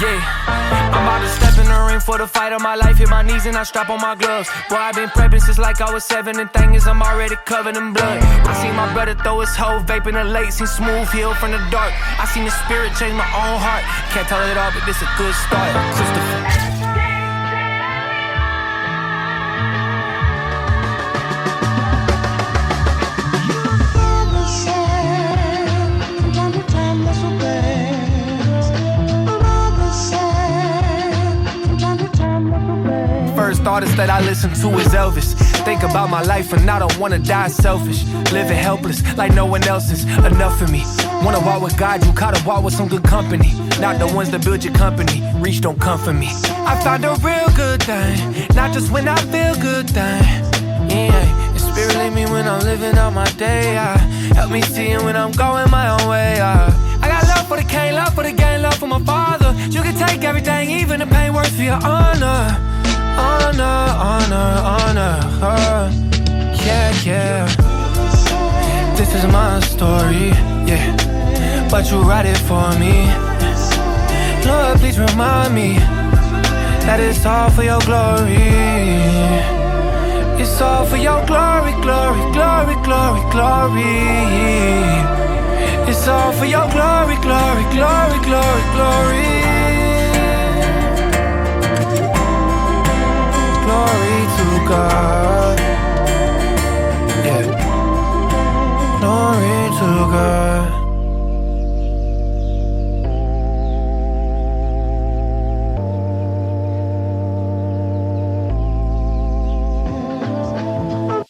Yeah, I'm about to step in the ring for the fight of my life. Hit my knees and I strap on my gloves. Boy, I've been prepping since like I was 7. And thing is, I'm already covered in blood. I seen my brother throw his hoe, vaping the late. Seen smooth heal from the dark. I seen the spirit change my own heart. Can't tell it all, but this a good start. Christopher. First artist that I listen to is Elvis. Think about my life and I don't wanna die selfish. Living helpless like no one else is enough for me. Wanna walk with God, you gotta walk with some good company. Not the ones that build your company. Reach don't come for me. I found a real good thing, not just when I feel good thing. Yeah, your spirit lead me when I'm living out my day. Help me see it when I'm going my own way. I got love for the king, love for the game, love for my father. You can take everything, even the pain works for your honor. Honor, honor, honor, yeah, yeah. This is my story, yeah, but you write it for me. Lord, please remind me that it's all for your glory. It's all for your glory, glory, glory, glory, glory. It's all for your glory, glory, glory, glory, glory.